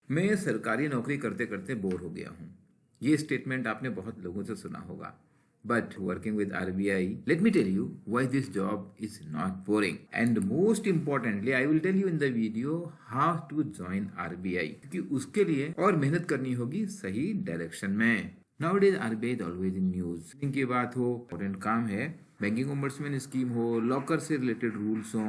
मैं सरकारी नौकरी करते करते बोर हो गया हूँ। ये स्टेटमेंट आपने बहुत लोगों से सुना होगा। But working with RBI, let me tell you why this job is not boring. And most importantly, I will tell you in the video how to join RBI. क्योंकि उसके लिए और मेहनत करनी होगी सही डायरेक्शन में। Nowadays RBI is always in news। Bank की बात हो, इम्पोर्टेंट काम है, बैंकिंग ओम्बड्समैन स्कीम हो, लॉकर से रिलेटेड रूल्स हो।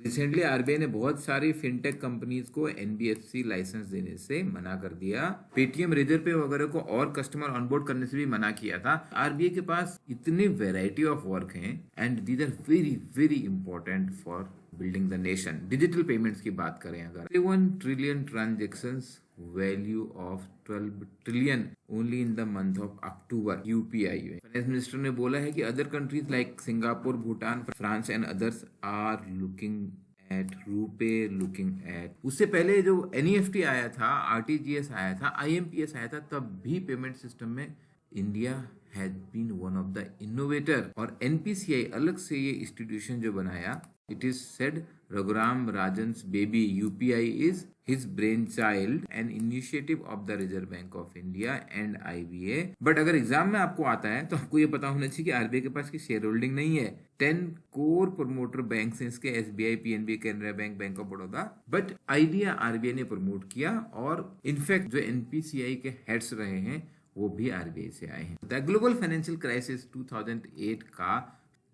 रिसेंटली आरबीआई ने बहुत सारी फिनटेक कंपनीज को एनबीएफसी लाइसेंस देने से मना कर दिया। पेटीएम, रिजर्व पे वगैरह को और कस्टमर ऑनबोर्ड करने से भी मना किया था। आरबीआई के पास इतनी वेराइटी ऑफ वर्क हैं and these are very very important for building the nation. Digital payments की बात करें अगर 1 trillion transactions, value of 12 trillion only in the month of October UPI में। फाइनेंस मिनिस्टर ने बोला है कि other countries like Singapore, Bhutan, France and others are looking at RuPay, looking at. उससे पहले जो एनईएफटी आया था, आरटीजीएस आया था, आईएमपीएस आया था, तब भी पेमेंट सिस्टम में India has been one of the innovator. और एनपीसीआई अलग से ये इंस्टीट्यूशन जो बनाया, it is said Raghuram Rajan's baby, UPI is his brainchild, an initiative of the Reserve Bank of India and IBA। But अगर एग्जाम में आपको आता है तो आपको ये पता होना चाहिए कि आरबीआई के पास की शेयर होल्डिंग नहीं है। 10 कोर प्रमोटर बैंक हैं इसके, SBI, PNB, Canara bank, bank of Baroda. But idea RBI ने प्रमोट किया और इनफैक्ट जो एनपीसीआई के हेड्स रहे हैं वो भी आरबीआई से आए हैं। द ग्लोबल फाइनेंशियल क्राइसिस 2008 का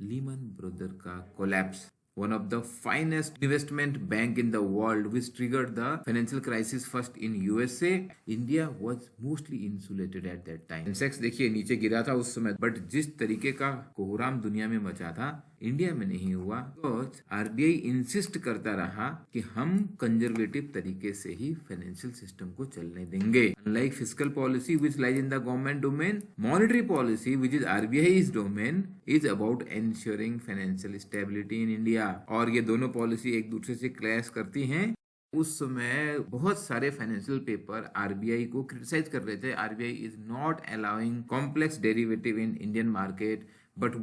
लीमन ब्रदर का collapse, one of the finest investment bank in the world, which triggered the financial crisis first in USA. India was mostly insulated at that time। Sensex देखिए नीचे गिरा था उस समय, but जिस तरीके का कोहराम दुनिया में मचा था, इंडिया में नहीं हुआ। बिकॉज आरबीआई इंसिस्ट करता रहा कि हम कंजर्वेटिव तरीके से ही फाइनेंशियल सिस्टम को चलने देंगे। Unlike fiscal policy which lies in the government domain, monetary policy which is RBI's domain is about ensuring financial stability in India. और ये दोनों पॉलिसी एक दूसरे से क्लैश करती हैं। उस समय बहुत सारे फाइनेंशियल पेपर आरबीआई को क्रिटिसाइज कर रहे थे। RBI is not allowing complex derivative in Indian market, but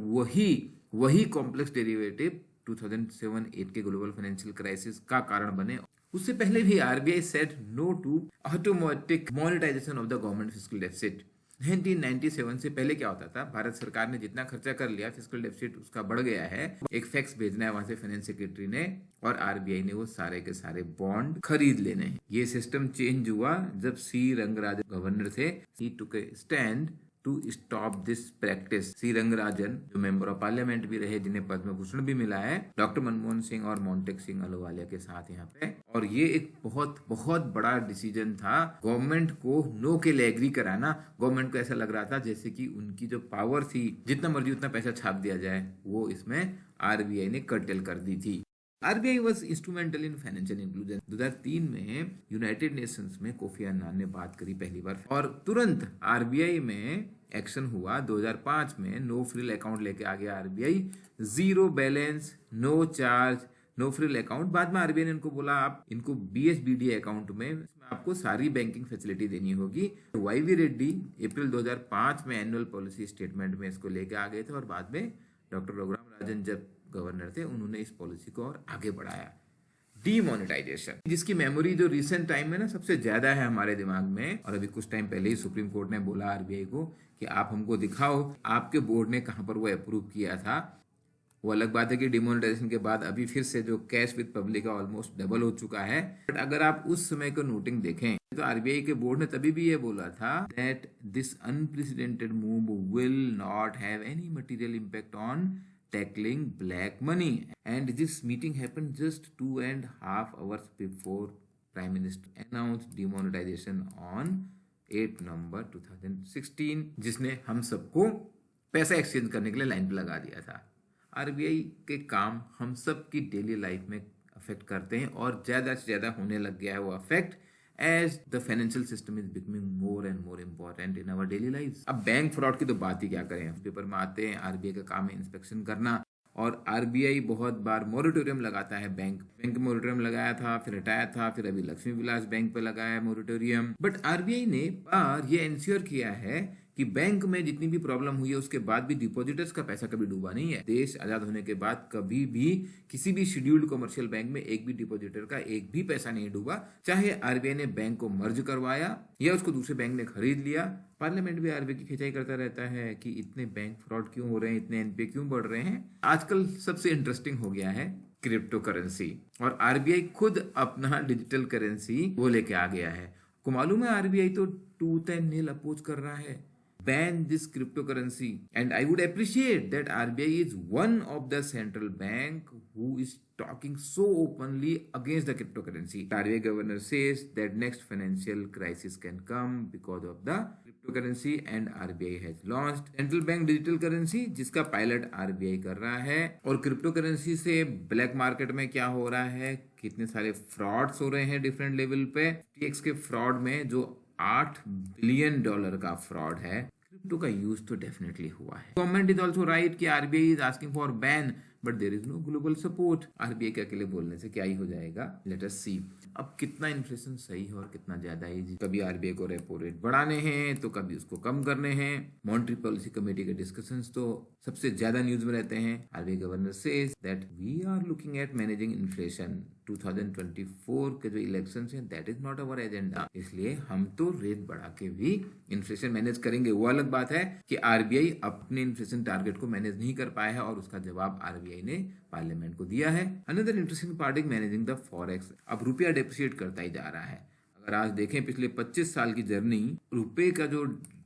वही कॉम्प्लेक्स डेरिवेटिव 2007-8 के ग्लोबल फाइनेंशियल क्राइसिस का कारण बने। उससे पहले भी RBI said no to automatic monetization of the government fiscal deficit. 1997 से पहले क्या होता था, भारत सरकार ने जितना खर्चा कर लिया, फिस्कल डेफिसिट उसका बढ़ गया है, एक फैक्स भेजना है वहां से फाइनेंस सेक्रेटरी ने, और आरबीआई ने वो सारे के सारे बॉन्ड खरीद लेने हैं। ये सिस्टम चेंज हुआ जब सी रंगराजन गवर्नर थे। He took a stand to stop this practice. C Rangarajan जो मेंबर ऑफ पार्लियामेंट भी रहे, जिन्हें पद्म भूषण भी मिला है, डॉक्टर मनमोहन सिंह और मोंटेक सिंह अहलूवालिया के साथ यहाँ पे। और ये एक बहुत बहुत बड़ा डिसीजन था गवर्नमेंट को नो के लिए एग्री कराना। गवर्नमेंट को ऐसा लग रहा था जैसे कि उनकी जो पावर थी, जितना मर्जी उतना पैसा छाप दिया जाए, वो इसमें आरबीआई ने कर्टेल कर दी थी। RBI was instrumental in financial inclusion. 2003 में यूनाइटेड नेशंस में कोफी अन्नान ने बात करी पहली बार, और तुरंत आरबीआई में एक्शन हुआ। 2005 में नो फ्रिल अकाउंट लेके आ गया RBI, zero balance, no charge, no frill account. बाद में आरबीआई ने इनको बोला आप इनको बीएसबीडी अकाउंट में आपको सारी बैंकिंग फैसिलिटी देनी होगी। वाईवी रेड्डी अप्रैल 2005 में एनुअल पॉलिसी स्टेटमेंट में इसको लेके आ गए थे, और बाद में डॉक्टर रघुराम राजन जब गवर्नर थे, उन्होंने इस पॉलिसी को और आगे बढ़ाया। डीमोनेटाइजेशन, जिसकी मेमोरी जो रिसेंट टाइम में ना सबसे ज्यादा है हमारे दिमाग में, और अभी कुछ टाइम पहले ही सुप्रीम कोर्ट ने बोला आरबीआई को कि आप हमको दिखाओ आपके बोर्ड ने कहां पर वो अप्रूव किया था। वो अलग बात है कि डिमोनेटाइजेशन के बाद अभी फिर से जो कैश विद पब्लिक है ऑलमोस्ट डबल हो चुका है। बट अगर आप उस समय को नोटिंग देखें तो आरबीआई के बोर्ड ने तभी भी ये बोला था that this unprecedented move will not have any material impact on tackling black money, and this meeting happened just 2.5 hours before Prime Minister announced demonetization on 8 नवंबर 2016, जिसने हम सबको पैसा एक्सचेंज करने के लिए लाइन पे लगा दिया था। आरबीआई के काम हम सब की डेली लाइफ में अफेक्ट करते हैं, और ज्यादा से ज्यादा होने लग गया है वो affect as the financial system is becoming more and more important in our daily lives। अब बैंक फ्रॉड की तो बात ही क्या करें, पेपर में आते हैं। आरबीआई का काम है इंस्पेक्शन करना, और आरबीआई बहुत बार मोरेटोरियम लगाता है। बैंक मोरेटोरियम लगाया था, फिर हटाया था, फिर अभी लक्ष्मी विलास बैंक पे लगाया है मोरेटोरियम। बट आरबीआई ने बार ये इंश्योर किया है कि बैंक में जितनी भी प्रॉब्लम हुई है उसके बाद भी डिपॉजिटर्स का पैसा कभी डूबा नहीं है। देश आजाद होने के बाद कभी भी किसी भी शेड्यूल्ड कमर्शियल बैंक में एक भी डिपॉजिटर का एक भी पैसा नहीं डूबा, चाहे आरबीआई ने बैंक को मर्ज करवाया या उसको दूसरे बैंक ने खरीद लिया। पार्लियामेंट भी आरबीआई की खिंचाई करता रहता है कि इतने बैंक फ्रॉड क्यों हो रहे हैं, इतने एनपीए क्यों बढ़ रहे हैं। आजकल सबसे इंटरेस्टिंग हो गया है क्रिप्टो करेंसी, और आरबीआई खुद अपना डिजिटल करेंसी वो लेके आ गया है। को मालूम है आरबीआई तो टूथ एंड नेल अपोज कर रहा है, ban this cryptocurrency, and I would appreciate that RBI is one of the central bank who is talking so openly against the cryptocurrency. RBI governor says that next financial crisis can come because of the cryptocurrency, and RBI has launched central bank digital currency जिसका pilot RBI कर रहा है। और crypto currency से black market में क्या हो रहा है, कितने सारे फ्रॉड्स हो रहे हैं डिफरेंट लेवल पे। टीएक्स के फ्रॉड में जो $8 बिलियन का फ्रॉड है, क्रिप्टो का यूज तो डेफिनेटली हुआ है। गवर्नमेंट इज ऑल्सो राइट कि RBI is asking for ban, but there is no global support. RBI के अकेले बोलने से क्या ही हो जाएगा, लेट अस सी। अब कितना इन्फ्लेशन सही है और कितना ज्यादा है, कभी आरबीआई को रेपो रेट बढ़ाने हैं तो कभी उसको कम करने हैं। मॉनेटरी पॉलिसी कमेटी के डिस्कशंस तो सबसे ज्यादा न्यूज में रहते हैं। RBI governor says that we are looking at managing inflation. 2024 के जो इलेक्शन है that is not our agenda, इसलिए हम तो रेट बढ़ा के भी इन्फ्लेशन मैनेज करेंगे। वो अलग बात है कि आरबीआई अपने इन्फ्लेशन टारगेट को मैनेज नहीं कर पाया है और उसका जवाब आरबीआई ने पार्लियामेंट को दिया है। Another interesting part is managing the forex. अब रुपया डेप्रिशिएट करता ही जा रहा है। अगर आज देखें पिछले 25 साल की जर्नी, रुपए का जो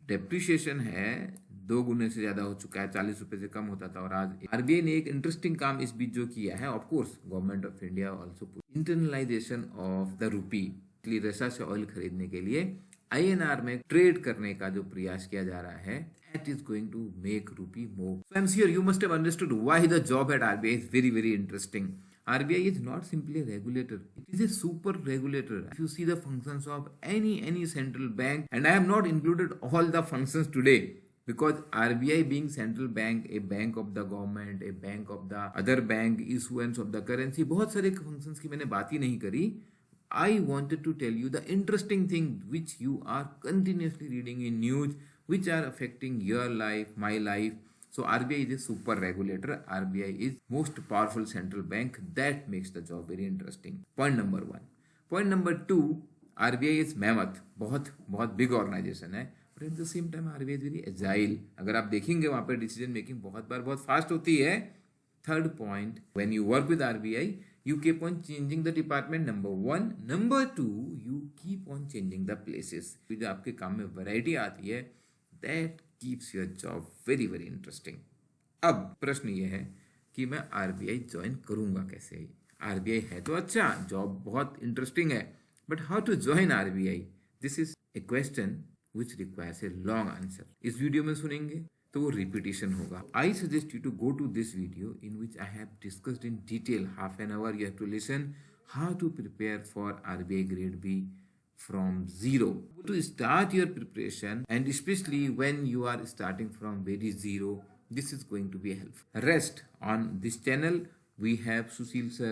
डेप्रिशिएशन है 2 गुने से ज्यादा हो चुका है। 40 रुपए से कम होता था। और आज आरबीआई ने एक इंटरेस्टिंग काम इस बीच जो किया है, of course government of India also internalisation of the rupee. Russia से ऑयल खरीदने के लिए आईएनआर में ट्रेड करने का जो प्रयास किया जा रहा है, that is going to make rupee more. So I'm sure you must have understood why the job at RBI is very, very interesting. RBI is not simply a regulator; it is a super regulator. If you see the functions of any central bank, and I have not included all the functions today, because RBI being central bank, a bank of the government, a bank of the other bank, issuance of the currency, बहुत सारे functions की मैंने बात ही नहीं करी। I wanted to tell you the interesting thing which you are continuously reading in news, which are affecting your life, my life. So RBI is a super regulator. RBI is most powerful central bank. That makes the job very interesting. Point number 1. Point number 2, RBI is mammoth. बहुत बहुत big organization है, but at the same time RBI is very agile. अगर आप देखेंगे वहाँ पर decision making बहुत बार बहुत fast होती है। Third point, when you work with RBI, you keep on changing the department, number 1. Number 2, you keep on changing the places. जो आपके काम में variety आती है, that keeps your job very, very interesting. अब प्रश्न ये है कि मैं RBI ज्वाइन करूंगा कैसे। RBI है तो अच्छा, जॉब बहुत इंटरेस्टिंग है, but how to join RBI? This is a question which requires a long answer. इस वीडियो में सुनेंगे तो वो रिपीटिशन होगा। I suggest you to go to this video in which I have discussed in detail, half an hour you have to listen how to prepare for RBI grade B from zero. To start your preparation, and especially when you are starting from very zero, this is going to be helpful. Rest on this channel we have Sushil sir,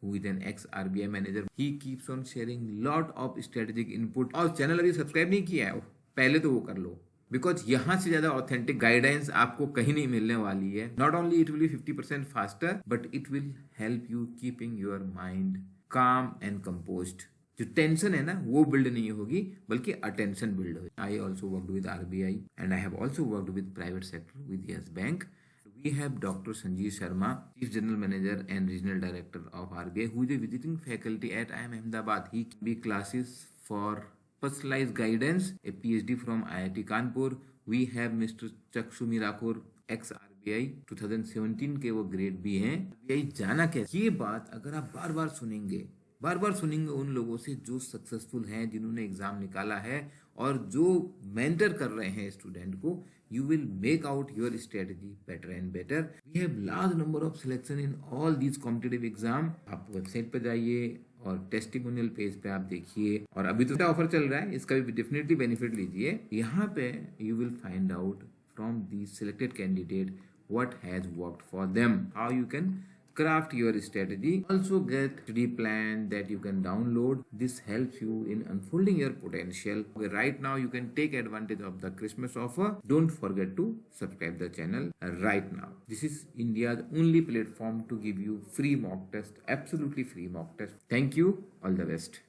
who is an ex RBI manager. He keeps on sharing lot of strategic input. और channel अभी subscribe नहीं किया है पहले तो वो कर लो, because यहाँ से ज्यादा ऑथेंटिक गाइडेंस आपको कहीं नहीं मिलने वाली है। Not only it will be 50% faster, but it will help you keeping your mind काम एंड कंपोज्ड। जो टेंशन है ना वो बिल्ड नहीं होगी, बल्कि अटेंशन बिल्ड होगी। I also worked with RBI and I have also worked with private sector with yes bank. We have Dr. Sanjeev Sharma, Chief General Manager and Regional Director of RBI, who is a visiting faculty at IIM Ahmedabad. He gives classes for personalized guidance, a PhD from IIT Kanpur. We have Mr. Chakshu Mirakur, ex-RBI, 2017 के वो grade भी हैं। RBI जाना कैसे, ये बात अगर आप बार बार सुनेंगे उन लोगों से जो सक्सेसफुल हैं, जिन्होंने एग्जाम निकाला है और जो मेंटर कर रहे हैं स्टूडेंट को, you will make out your strategy better and better. We have large number of selection in all these competitive exam. आप वेबसाइट पे जाइए और टेस्टिमोनियल पेज पे आप देखिए, और अभी तो ऑफर चल रहा है, इसका भी डेफिनेटली बेनिफिट लीजिए। यहाँ पे you will find out from the selected candidate what has worked for them, how you can craft your strategy. Also get study plan that you can download. This helps you in unfolding your potential. Right now you can take advantage of the Christmas offer. Don't forget to subscribe the channel right now. This is India's only platform to give you free mock test, absolutely free mock test. Thank you. All the best.